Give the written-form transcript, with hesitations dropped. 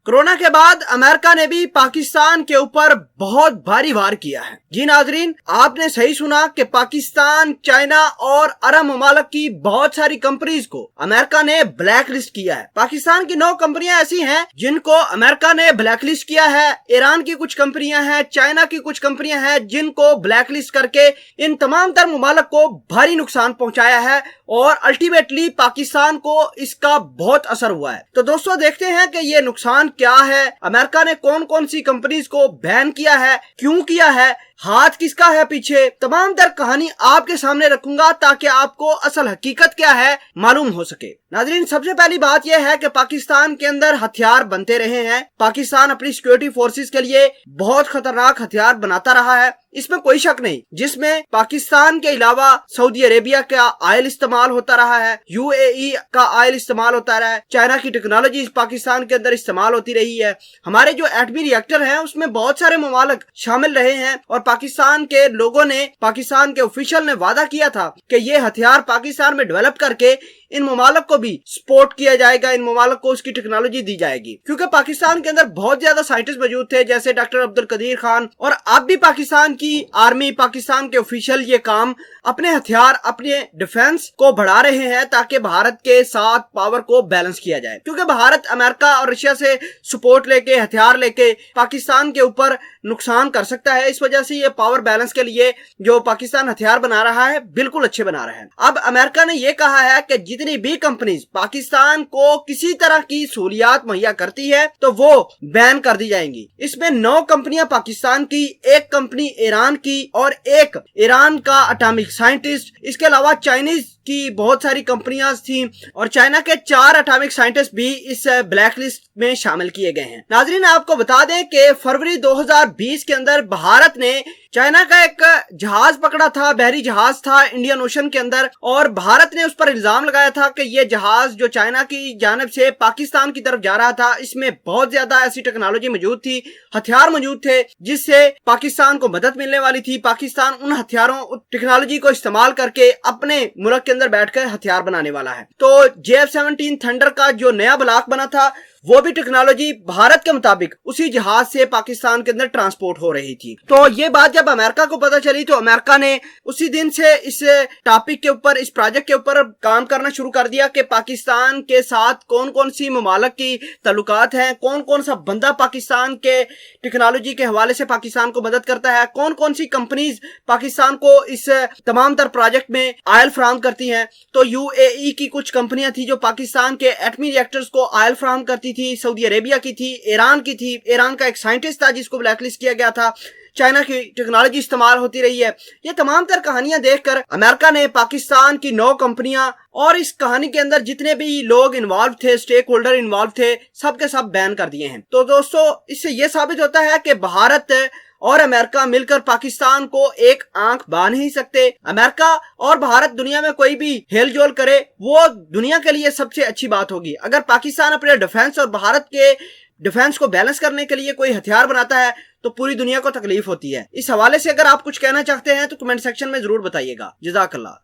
Corona के बाद America ने भी पाकिस्तान के ऊपर बहुत भारी वार किया है। जी नाजरीन, आपने सही सुना कि पाकिस्तान, चाइना और अरब ममालिक की बहुत सारी कंपनीज को अमेरिका ने ब्लैक लिस्ट किया है। पाकिस्तान की 9 कंपनियां ऐसी हैं जिनको अमेरिका ने ब्लैक लिस्ट किया है। ईरान की कुछ कंपनियां हैं, चाइना की कुछ कंपनियां हैं जिनको ब्लैक लिस्ट करके इन तमाम तर ममालिक को भारी नुकसान पहुंचाया है और अल्टीमेटली पाकिस्तान को इसका बहुत असर हुआ है। तो दोस्तों देखते हैं कि ये नुकसान क्या है, अमेरिका ने कौन कौन सी कंपनीज को बैन किया है, क्यों किया है, हाथ किसका है पीछे, तमाम तर कहानी आपके सामने रखूंगा ताकि आपको असल हकीकत क्या है मालूम हो सके। नाजरीन, सबसे पहली बात यह है कि पाकिस्तान के अंदर हथियार बनते रहे हैं। पाकिस्तान अपनी सिक्योरिटी फोर्सेस के लिए बहुत खतरनाक हथियार बनाता रहा है, इसमें कोई शक नहीं, जिसमें पाकिस्तान के अलावा सऊदी अरेबिया का ऑयल इस्तेमाल होता रहा है, यूएई का ऑयल इस्तेमाल होता रहा है, चाइना की टेक्नोलॉजी पाकिस्तान के अंदर इस्तेमाल होती रही है। हमारे जो एटमी रिएक्टर हैं उसमें बहुत सारे ममालिक शामिल रहे हैं और पाकिस्तान के लोगों ने, पाकिस्तान के ऑफिशियल ने वादा किया था कि ये हथियार पाकिस्तान में डेवलप करके इन ममालिक को भी सपोर्ट किया जाएगा, इन ममालिक को उसकी टेक्नोलॉजी दी जाएगी। क्योंकि पाकिस्तान के अंदर बहुत ज्यादा साइंटिस्ट मौजूद थे, जैसे डॉक्टर अब्दुल कदीर खान, और अब भी पाकिस्तान की आर्मी, पाकिस्तान के ऑफिशियल ये काम अपने हथियार, अपने डिफेंस को बढ़ा रहे हैं ताकि भारत के साथ पावर को बैलेंस किया जाए। क्योंकि भारत अमेरिका और रशिया से सपोर्ट लेके, हथियार लेके पाकिस्तान के ऊपर नुकसान कर सकता है। इस वजह से ये पावर बैलेंस के लिए जो पाकिस्तान हथियार बना रहा है बिल्कुल अच्छे बना रहा है। अब अमेरिका ने यह कहा है कि जितनी भी कंपनीज पाकिस्तान को किसी तरह की सहूलियात मुहैया करती है तो वो बैन कर दी जाएंगी। इसमें 9 कंपनियां पाकिस्तान की, 1 कंपनी ईरान की और 1 ईरान का एटॉमिक साइंटिस्ट, इसके अलावा चाइनीज की बहुत सारी कंपनियां थी और चाइना के 4 एटॉमिक साइंटिस्ट भी इस ब्लैक लिस्ट में शामिल किए गए हैं। नाजरीन, आपको बता दें कि फरवरी 2020 के अंदर भारत ने चाइना का एक जहाज पकड़ा था, बहरी जहाज था इंडियन ओशन के अंदर, और भारत ने उस पर इल्जाम लगाया था कि ये जहाज जो चाइना की जानिब से पाकिस्तान की तरफ जा रहा था, इसमें बहुत ज्यादा ऐसी टेक्नोलॉजी मौजूद थी, हथियार मौजूद थे जिससे पाकिस्तान को मदद मिलने वाली थी। पाकिस्तान उन हथियारों, टेक्नोलॉजी को इस्तेमाल करके अपने मुल्क के अंदर बैठकर हथियार बनाने वाला है। तो JF-17 थंडर का जो नया ब्लॉक बना था वो भी टेक्नोलॉजी भारत के मुताबिक उसी जहाज से पाकिस्तान के अंदर ट्रांसपोर्ट हो रही थी। तो ये बात जब अमेरिका को पता चली तो अमेरिका ने उसी दिन से इस टॉपिक के ऊपर, इस प्रोजेक्ट के ऊपर काम करना शुरू कर दिया कि पाकिस्तान के साथ कौन कौन सी ममालिक की ताल्लुकात हैं, कौन कौन सा बंदा पाकिस्तान के टेक्नोलॉजी के हवाले से पाकिस्तान को मदद करता है, कौन कौन सी कंपनीज पाकिस्तान को इस तमाम तर प्रोजेक्ट में ऑयल फराहम करती हैं। तो यूएई की कुछ कंपनियां थी जो पाकिस्तान के एटमी रिएक्टर्स को ऑयल फराहम करती थी, सऊदी अरेबिया की थी, ईरान की थी, ईरान का एक साइंटिस्ट था जिसको ब्लैकलिस्ट किया गया था, चाइना की टेक्नोलॉजी इस्तेमाल होती रही है। ये तमाम तर कहानियां देखकर अमेरिका ने पाकिस्तान की 9 कंपनियां और इस कहानी के अंदर जितने भी लोग इन्वॉल्व थे, स्टेक होल्डर इन्वॉल्व थे, सबके सब बैन कर दिए हैं। तो दोस्तों, इससे यह साबित होता है कि भारत और अमेरिका मिलकर पाकिस्तान को एक आंख बांध नहीं सकते। अमेरिका और भारत दुनिया में कोई भी हेल जोल करे वो दुनिया के लिए सबसे अच्छी बात होगी। अगर पाकिस्तान अपने डिफेंस और भारत के डिफेंस को बैलेंस करने के लिए कोई हथियार बनाता है तो पूरी दुनिया को तकलीफ होती है। इस हवाले से अगर आप कुछ कहना चाहते हैं तो कमेंट सेक्शन में जरूर बताइएगा। जज़ाकल्लाह।